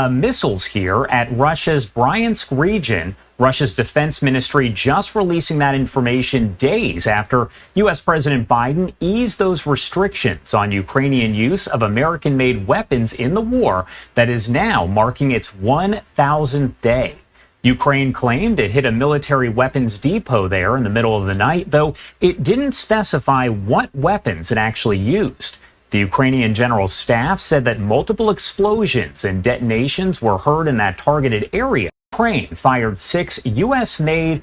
missiles here at Russia's Bryansk region. Russia's defense ministry just releasing that information days after U.S. President Biden eased those restrictions on Ukrainian use of American-made weapons in the war that is now marking its 1,000th day. Ukraine claimed it hit a military weapons depot there in the middle of the night, though it didn't specify what weapons it actually used. The Ukrainian General Staff said that multiple explosions and detonations were heard in that targeted area. Ukraine fired 6 U.S.-made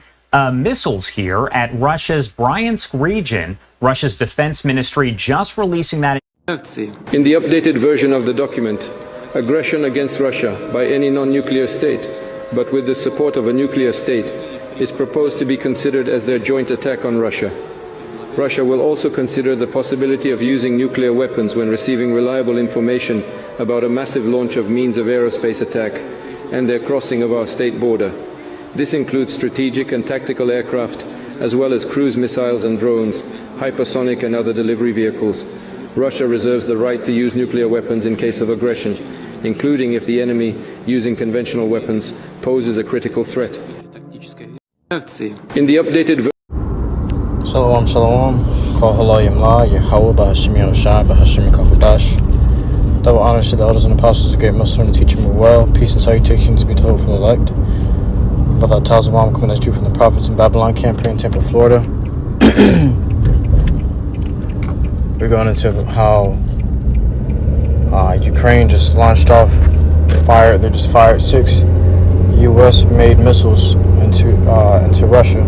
missiles here at Russia's Bryansk region. Russia's defense ministry just releasing that. In the updated version of the document, aggression against Russia by any non-nuclear state, but with the support of a nuclear state, is proposed to be considered as their joint attack on Russia. Russia will also consider the possibility of using nuclear weapons when receiving reliable information about a massive launch of means of aerospace attack and their crossing of our state border. This includes strategic and tactical aircraft, as well as cruise missiles and drones, hypersonic and other delivery vehicles. Russia reserves the right to use nuclear weapons in case of aggression, including if the enemy, using conventional weapons, poses a critical threat. In the updated Shalom, shalom. Call halal YAHAWAH, BAHASHAM, double honors to the elders and apostles, the great Muslim, and teach them well. Peace and salutations be told from the elect. Brother Tazawam coming at you from the prophets in Babylon camp here in Tampa, Florida. We're going into how Ukraine just launched off, they just fired 6 U.S.-made missiles into Russia.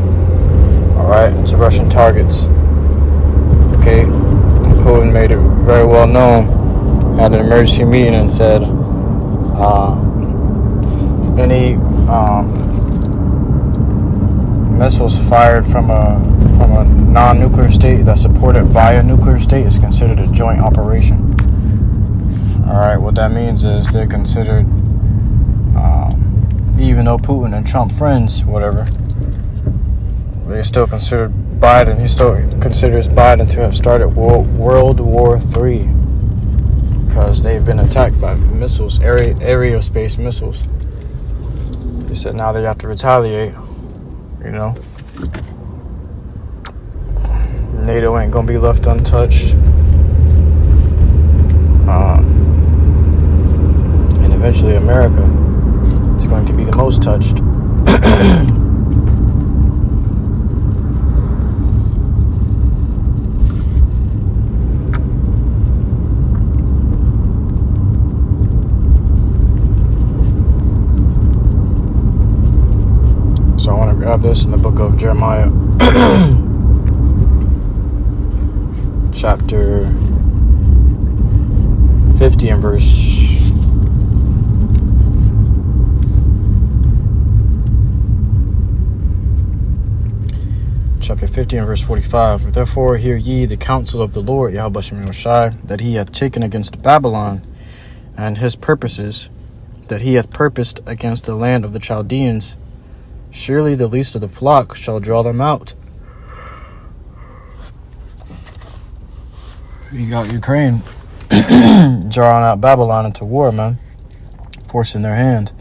Alright, into Russian targets. Okay, Putin made it very well known, had an emergency meeting and said any missiles fired from a non-nuclear state that's supported by a nuclear state is considered a joint operation. Alright, what that means is they're considered, even though Putin and Trump friends, whatever, they still considered Biden, he still considers Biden to have started World War III because they've been attacked by missiles, aerospace missiles. They said now they have to retaliate, you know. NATO ain't gonna be left untouched. And eventually America is going to be the most touched. So I want to grab this in the book of Jeremiah, chapter 50 and verse chapter 50 and verse 45. Therefore hear ye the counsel of the Lord, Yahawah, that he hath taken against Babylon, and his purposes that he hath purposed against the land of the Chaldeans. Surely the least of the flock shall draw them out. You got Ukraine drawing out Babylon into war, man. Forcing their hand.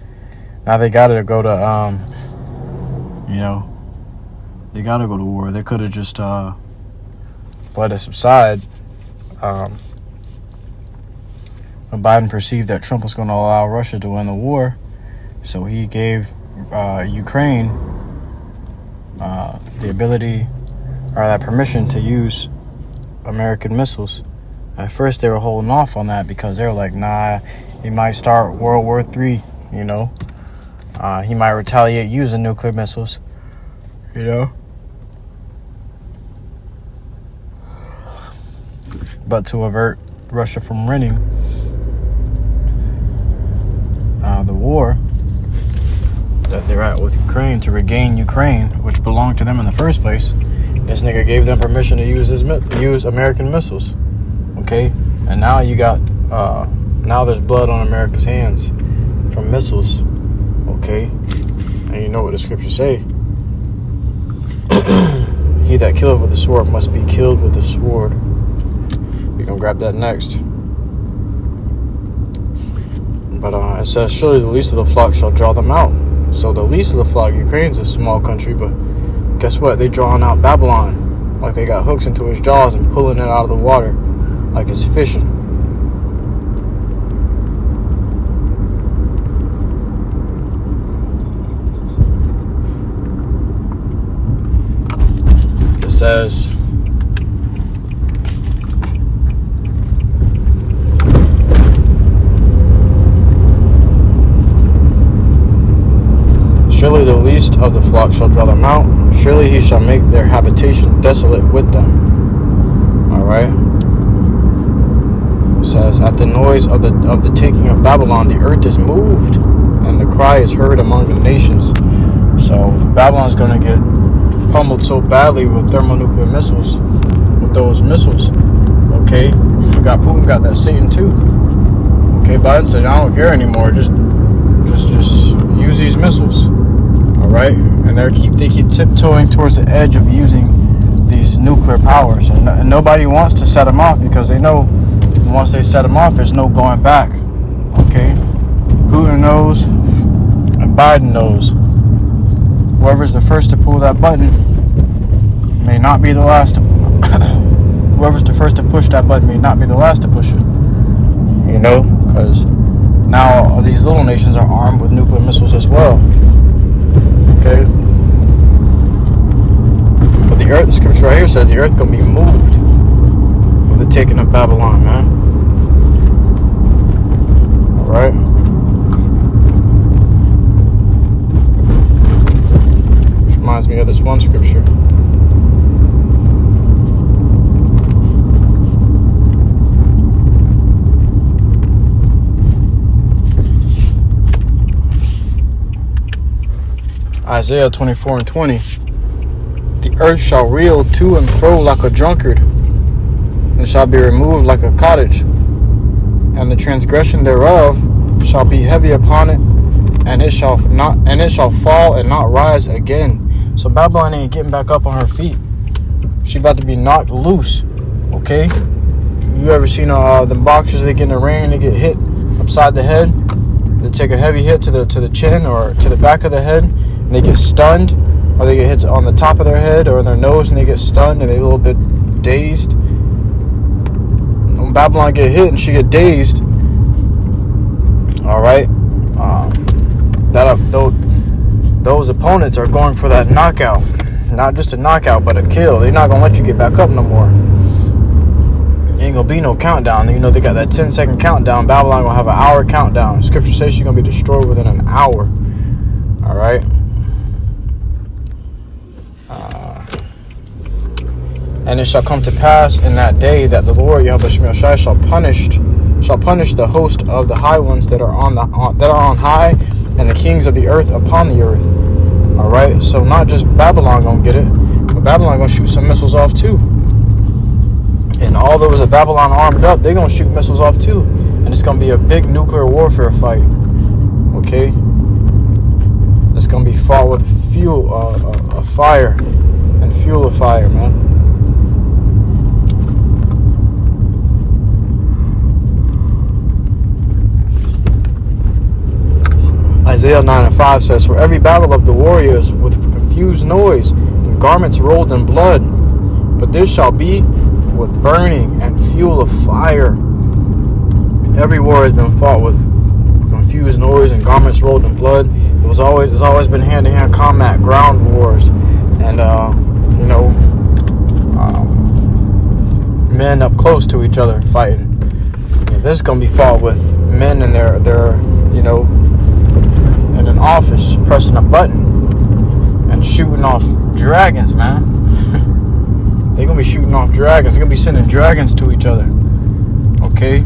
Now they gotta go to, they gotta go to war. They could have just let it subside. When Biden perceived that Trump was going to allow Russia to win the war, so he gave Ukraine the ability or that permission to use American missiles. At first they were holding off on that because they were like, nah, he might start World War III, you know. He might retaliate using nuclear missiles, you know. But to avert Russia from winning the war that they're at with Ukraine, to regain Ukraine, which belonged to them in the first place, this nigga gave them permission to use American missiles. Okay, and now you got now there's blood on America's hands from missiles. Okay, and you know what the scriptures say: he that killeth with the sword must be killed with the sword. We gonna grab that next. But it says, surely the least of the flock shall draw them out. So the least of the flock, Ukraine's a small country, but guess what? They drawing out Babylon like they got hooks into his jaws and pulling it out of the water like it's fishing. It says, surely the least of the flock shall draw them out. Surely he shall make their habitation desolate with them. Alright. It says, at the noise of the taking of Babylon, the earth is moved, and the cry is heard among the nations. So Babylon's going to get pummeled so badly with thermonuclear missiles, with those missiles. Okay. Forgot Putin got that Satan too. Okay, Biden said, I don't care anymore. Just use these missiles. Right, and they keep tiptoeing towards the edge of using these nuclear powers, and nobody wants to set them off because they know once they set them off, there's no going back. Okay, Putin knows, and Biden knows. Whoever's the first to pull that button may not be the last. Whoever's the first to push that button may not be the last to push it. You know, because now these little nations are armed with nuclear missiles as well. Okay, but the earth, the scripture right here says the earth gonna be moved with the taking of Babylon, man. All right. Which reminds me of this one scripture. Isaiah 24:20. The earth shall reel to and fro like a drunkard, and shall be removed like a cottage, and the transgression thereof shall be heavy upon it, and it shall fall and not rise again. So Babylon ain't getting back up on her feet. She about to be knocked loose. Okay? You ever seen the boxers, they get in the ring and they get hit upside the head? They take a heavy hit to the chin or to the back of the head, and they get stunned, or they get hit on the top of their head or in their nose and they get stunned and they a little bit dazed. When Babylon get hit and she get dazed, all right, those opponents are going for that knockout. Not just a knockout, but a kill. They're not gonna let you get back up no more. Ain't gonna be no countdown. You know they got that 10-second countdown. Babylon gonna have an hour countdown. Scripture says she's gonna be destroyed within an hour. All right. And it shall come to pass in that day that the Lord Yahawashi shall punish the host of the high ones that are on high, and the kings of the earth upon the earth. All right. So not just Babylon gonna get it, but Babylon gonna shoot some missiles off too. And all those of Babylon armed up, they're gonna shoot missiles off too, and it's gonna be a big nuclear warfare fight. Okay. It's gonna be fought with fuel, a fire, and fuel of fire, man. Isaiah 9:5 says, for every battle of the warriors with confused noise and garments rolled in blood, but this shall be with burning and fuel of fire. Every war has been fought with confused noise and garments rolled in blood. It's always been hand-to-hand combat, ground wars, and men up close to each other fighting. This is gonna be fought with men in their in an office pressing a button and shooting off dragons, man. They're gonna be shooting off dragons. They're gonna be sending dragons to each other. Okay.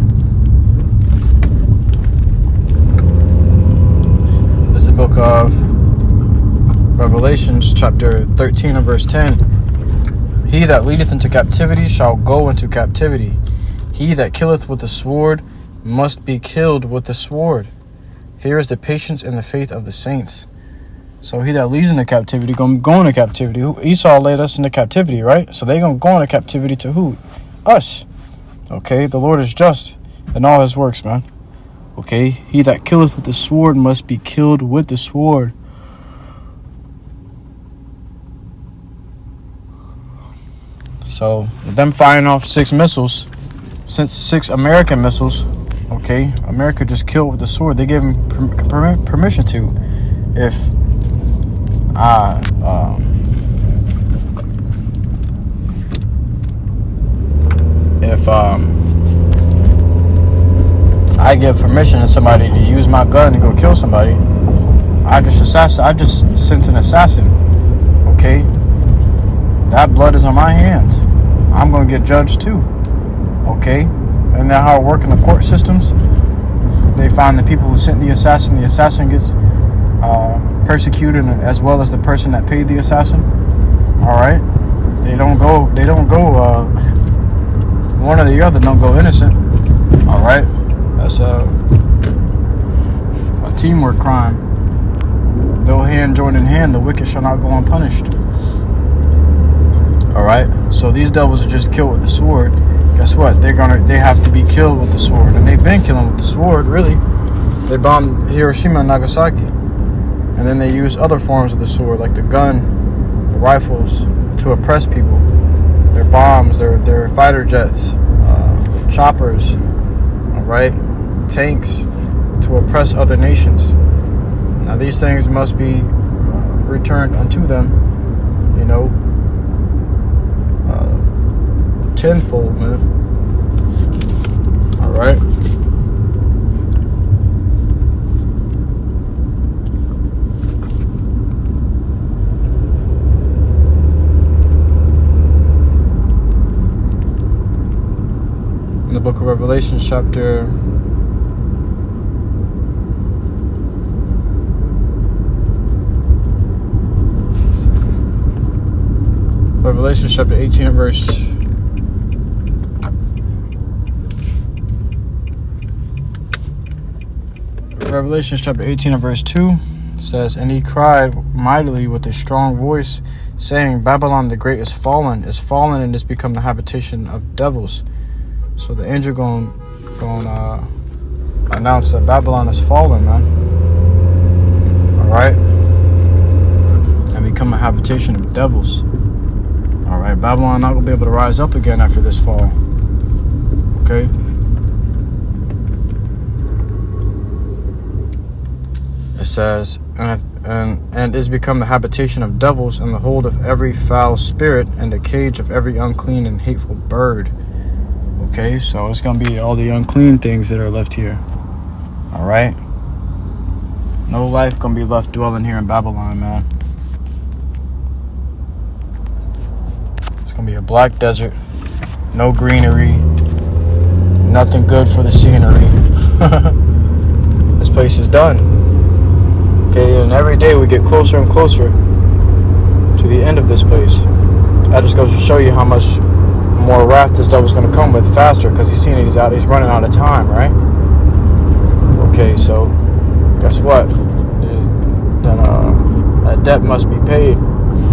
This is the book of Revelations, chapter 13 and verse 10. He that leadeth into captivity shall go into captivity. He that killeth with the sword must be killed with the sword. Here is the patience and the faith of the saints. So he that leads into captivity gonna go into captivity. Esau led us into captivity, right? So they gonna go into captivity to who? Us. Okay, the Lord is just in all his works, man. Okay, he that killeth with the sword must be killed with the sword. So them firing off 6 missiles, since 6 American missiles, okay, America just killed with the sword. They gave him permission to. If I give permission to somebody to use my gun to go kill somebody, I just sent an assassin. Okay, that blood is on my hands. I'm gonna get judged too. Okay, and then how it works in the court systems, they find the people who sent the assassin gets persecuted, as well as the person that paid the assassin. All right, they don't go one or the other don't go innocent. All right, that's a teamwork crime. Though hand joined in hand, the wicked shall not go unpunished. All right, so these devils are just killed with the sword. Guess what? They have to be killed with the sword, and they've been killing with the sword. Really, they bombed Hiroshima and Nagasaki, and then they use other forms of the sword, like the gun, the rifles, to oppress people. Their bombs, their fighter jets, choppers, all right, tanks, to oppress other nations. Now these things must be returned unto them, you know, tenfold, man. All right. In the book of Revelation, chapter Revelation chapter 18 and verse Revelation chapter 18 and verse 2 says, and he cried mightily with a strong voice, saying, Babylon the great is fallen, and is become the habitation of devils. So the angel going announce that Babylon is fallen, man. All right, and become a habitation of devils. All right, Babylon not gonna be able to rise up again after this fall. Okay. It says, and is become the habitation of devils, and the hold of every foul spirit, and the cage of every unclean and hateful bird. Okay, so it's gonna be all the unclean things that are left here. All right, no life gonna be left dwelling here in Babylon, man. It's gonna be a black desert, no greenery, nothing good for the scenery. This place is done. Okay, and every day we get closer and closer to the end of this place. That just goes to show you how much more wrath this devil's going to come with faster, because he's seeing he's running out of time, right? Okay, so guess what? That debt must be paid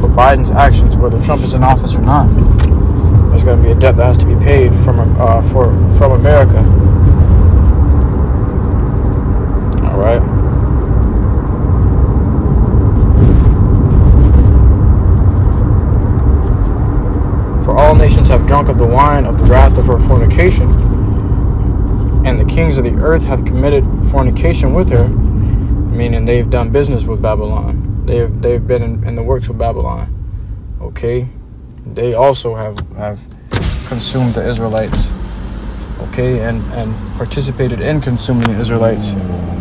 for Biden's actions, whether Trump is in office or not. There's going to be a debt that has to be paid from America. All right. For all nations have drunk of the wine of the wrath of her fornication, and the kings of the earth hath committed fornication with her, meaning they've done business with Babylon. They've been in the works with Babylon. Okay, they also have consumed the Israelites. Okay, and participated in consuming the Israelites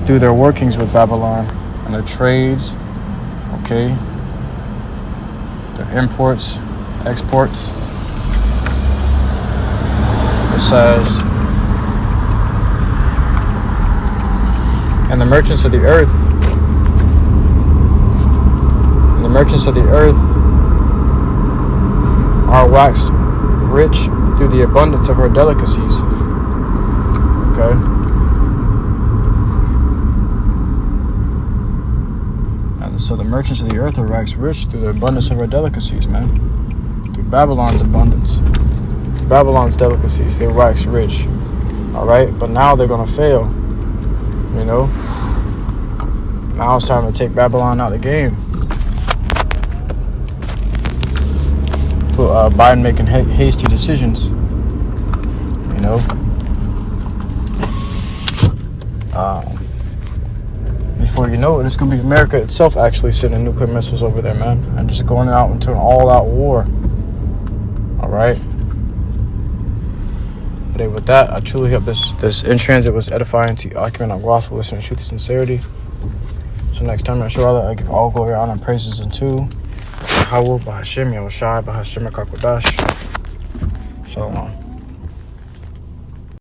through their workings with Babylon and their trades. Okay, their imports, exports. It says, and the merchants of the earth, are waxed rich through the abundance of her delicacies. Okay. And so the merchants of the earth are waxed rich through the abundance of her delicacies, man. Through Babylon's abundance. Babylon's delicacies, they wax rich. All right, but now they're going to fail. You know? Now it's time to take Babylon out of the game. Biden making hasty decisions. You know? Before you know it, it's going to be America itself actually sending nuclear missiles over there, man. And just going out into an all-out war. Alright? But with that, I truly hope this in transit was edifying to your argument on gospel, listening, truth, and sincerity. So next time, inshallah, I give all glory, honor, and praises unto YAHAWAH, BAHASHAM, YAHAWASHI, BAHASHAM, Shalom.